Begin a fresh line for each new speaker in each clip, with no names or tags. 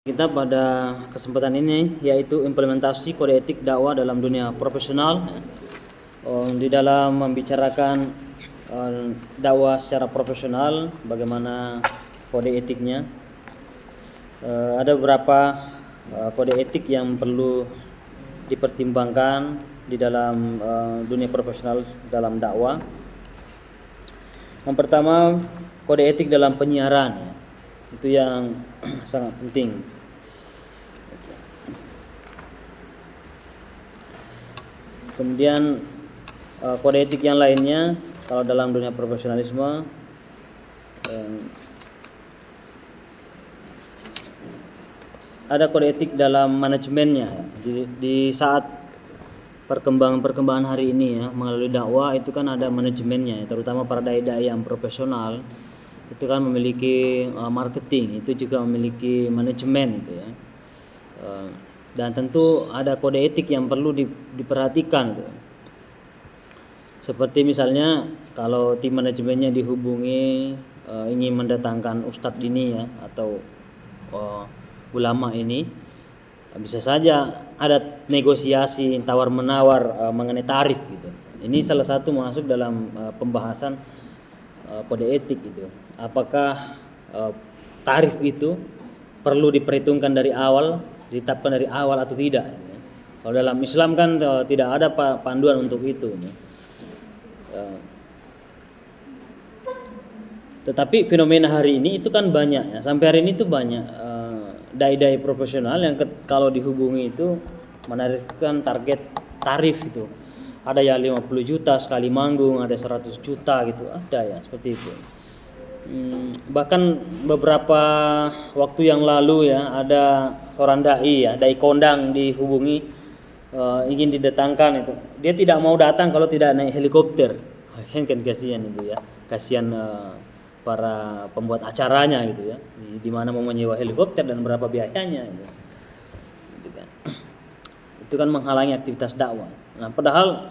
Kita pada kesempatan ini yaitu implementasi kode etik dakwah dalam dunia profesional. Di dalam membicarakan dakwah secara profesional, bagaimana kode etiknya. Ada beberapa kode etik yang perlu dipertimbangkan di dalam dunia profesional dalam dakwah. Yang pertama, kode etik dalam penyiaran. Itu yang sangat penting. Kemudian kode etik yang lainnya kalau dalam dunia profesionalisme, ada kode etik dalam manajemennya. Di saat perkembangan hari ini ya, melalui dakwah itu kan ada manajemennya, terutama para dai-dai yang profesional itu kan memiliki marketing, itu juga memiliki manajemen itu ya. Dan tentu ada kode etik yang perlu diperhatikan gitu. Seperti misalnya kalau tim manajemennya dihubungi ingin mendatangkan ustadz ini ya, atau ulama ini, bisa saja ada negosiasi tawar menawar mengenai tarif gitu. Ini salah satu masuk dalam pembahasan kode etik itu. Apakah tarif itu perlu diperhitungkan dari awal, ditetapkan dari awal atau tidak? Kalau dalam Islam kan tidak ada panduan untuk itu. Tetapi fenomena hari ini itu kan banyak ya. Sampai hari ini itu banyak dai-dai profesional yang kalau dihubungi itu menarikkan target tarif itu. Ada yang 50 juta sekali manggung, ada 100 juta gitu, ada ya seperti itu. Bahkan beberapa waktu yang lalu ya, ada seorang dai ya, dai kondang dihubungi ingin didatangkan itu. Dia tidak mau datang kalau tidak naik helikopter. Kan kasihan itu ya, kasihan para pembuat acaranya gitu ya, di mana mau menyewa helikopter dan berapa biayanya gitu. Itu kan menghalangi aktivitas dakwah. Nah, padahal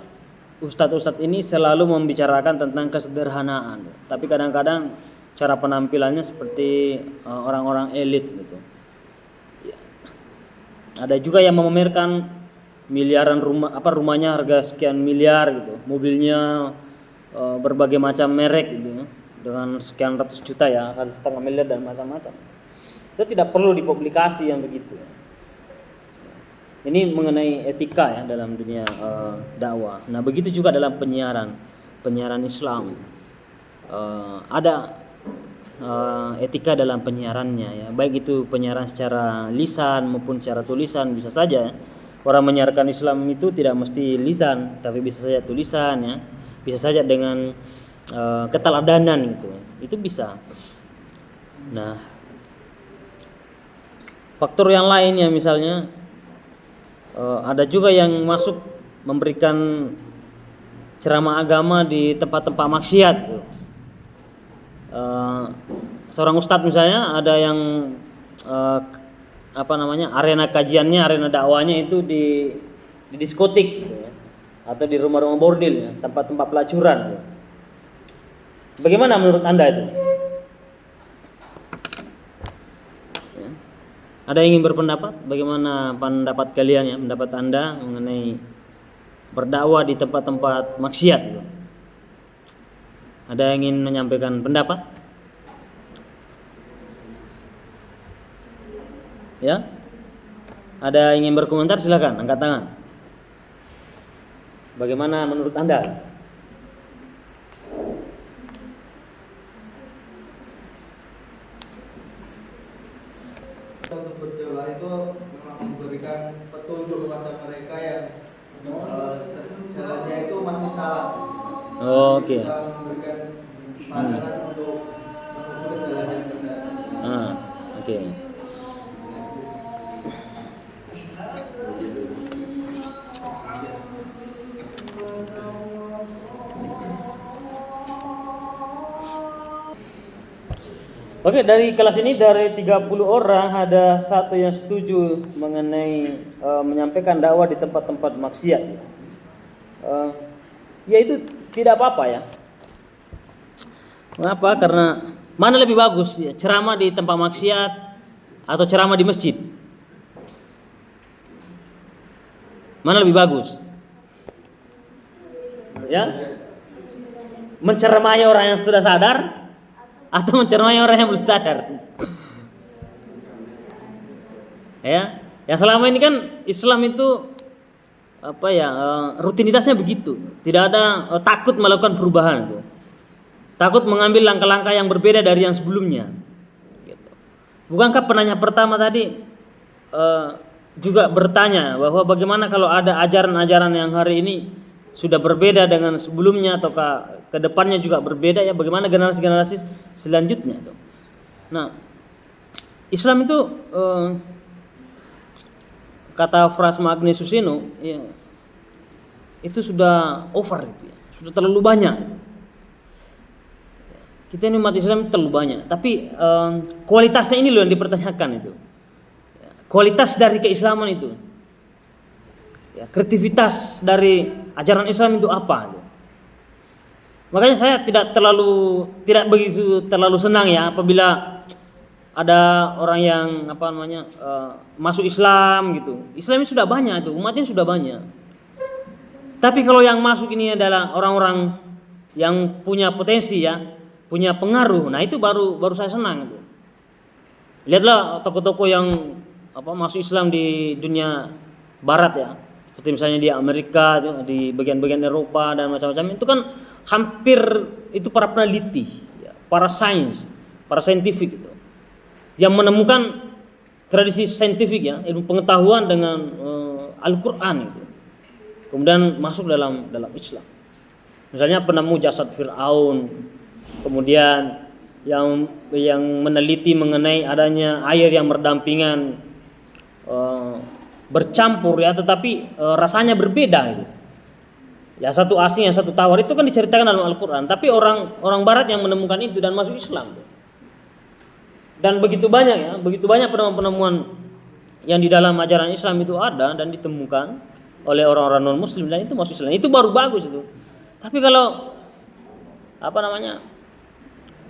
ustadz-ustadz ini selalu membicarakan tentang kesederhanaan, tapi kadang-kadang cara penampilannya seperti orang-orang elit gitu. Ya. Ada juga yang memamerkan miliaran rumahnya harga sekian miliar gitu, mobilnya berbagai macam merek gitu ya, dengan sekian ratus juta ya, 1,5 miliar dan macam-macam. Itu tidak perlu dipublikasi yang begitu. Ini mengenai etika ya dalam dunia dakwah. Nah, begitu juga dalam penyiaran Islam. Ada etika dalam penyiarannya ya, baik itu penyiaran secara lisan maupun secara tulisan. Bisa saja orang menyiarkan Islam itu tidak mesti lisan, tapi bisa saja tulisan ya, bisa saja dengan keteladanan gitu, itu bisa. Nah, faktor yang lainnya misalnya ada juga yang masuk memberikan ceramah agama di tempat-tempat maksiat gitu. Seorang ustadz misalnya ada yang arena kajiannya, arena dakwahnya itu di diskotik gitu ya, atau di rumah-rumah bordil ya, tempat-tempat pelacuran gitu. Bagaimana menurut Anda itu? Ya. Ada yang ingin berpendapat? Bagaimana pendapat kalian ya, pendapat Anda mengenai berdakwah di tempat-tempat maksiat gitu? Ada yang ingin menyampaikan pendapat? Ya? Ada yang ingin berkomentar, silakan angkat tangan. Bagaimana menurut Anda?
Untuk berdoa itu memang memberikan petunjuk kepada mereka yang jalannya itu masih salah.
Oke.
Bisa memberikan pandangan untuk menuju ke jalan yang benar.
Oke. Oke, dari kelas ini dari 30 orang ada satu yang setuju mengenai menyampaikan dakwah di tempat-tempat maksiat. Ya itu tidak apa-apa ya. Mengapa? Karena mana lebih bagus ya, ceramah di tempat maksiat atau ceramah di masjid? Mana lebih bagus? Ya, menceramai orang yang sudah sadar atau menceramai orang yang belum sadar? Ya, yang selama ini kan Islam itu rutinitasnya begitu, tidak ada takut melakukan perubahan itu, takut mengambil langkah-langkah yang berbeda dari yang sebelumnya. Gitu. Bukankah penanya pertama tadi juga bertanya bahwa bagaimana kalau ada ajaran-ajaran yang hari ini sudah berbeda dengan sebelumnya atau ke depannya juga berbeda, ya bagaimana generasi-generasi selanjutnya tuh. Nah, Islam itu kata Frans Magnus Suseno, ya, itu sudah over itu ya, sudah terlalu banyak. Kita ini umat Islam terlalu banyak, tapi kualitasnya ini loh yang dipertanyakan itu. Kualitas dari keislaman itu, ya, kreativitas dari ajaran Islam itu apa? Makanya saya tidak begitu terlalu senang ya apabila ada orang yang masuk Islam gitu. Islam ini sudah banyak itu, umatnya sudah banyak. Tapi kalau yang masuk ini adalah orang-orang yang punya potensi ya, punya pengaruh. Nah, itu baru saya senang itu. Lihatlah tokoh-tokoh yang masuk Islam di dunia barat ya. Seperti misalnya di Amerika, di bagian-bagian Eropa dan macam-macam, itu kan hampir itu para peneliti, ya, para saintifik itu, yang menemukan tradisi saintifik ya, ilmu pengetahuan dengan Al-Quran itu, kemudian masuk dalam Islam. Misalnya penemu jasad Fir'aun, kemudian yang meneliti mengenai adanya air yang berdampingan bercampur ya, tetapi rasanya berbeda gitu. Ya, satu asin yang satu tawar, itu kan diceritakan dalam Al-Quran. Tapi orang Barat yang menemukan itu dan masuk Islam. Dan begitu banyak penemuan-penemuan yang di dalam ajaran Islam itu ada dan ditemukan oleh orang-orang non Muslim, dan itu masuk Islam. Itu baru bagus itu. Tapi kalau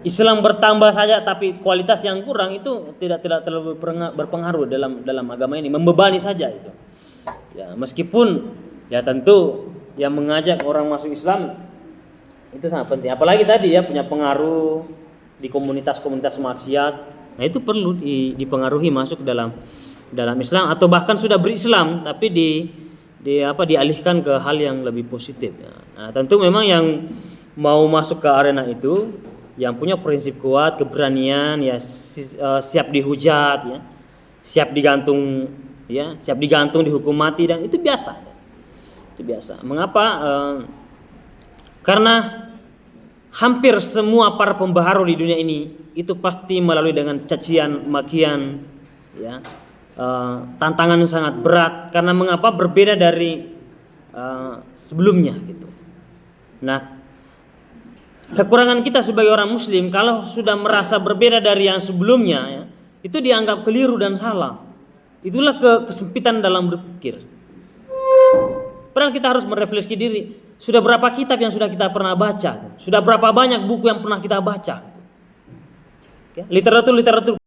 Islam bertambah saja tapi kualitas yang kurang, itu tidak terlalu berpengaruh dalam agama ini, membebani saja itu. Ya, meskipun ya tentu yang mengajak orang masuk Islam itu sangat penting. Apalagi tadi ya punya pengaruh di komunitas-komunitas maksiat. Nah, itu perlu dipengaruhi masuk dalam Islam, atau bahkan sudah berislam tapi dialihkan ke hal yang lebih positif ya. Nah, tentu memang yang mau masuk ke arena itu yang punya prinsip kuat, keberanian ya, siap dihujat ya, siap digantung dihukum mati, dan itu biasa. Itu biasa. Mengapa? Karena hampir semua para pembaharu di dunia ini itu pasti melalui dengan cacian, makian ya, tantangan yang sangat berat. Karena mengapa? Berbeda dari sebelumnya gitu. Nah, kekurangan kita sebagai orang Muslim kalau sudah merasa berbeda dari yang sebelumnya ya, itu dianggap keliru dan salah. Itulah kesempitan dalam berpikir. Padahal kita harus merefleksi diri. Sudah berapa kitab yang sudah kita pernah baca? Sudah berapa banyak buku yang pernah kita baca? Literatur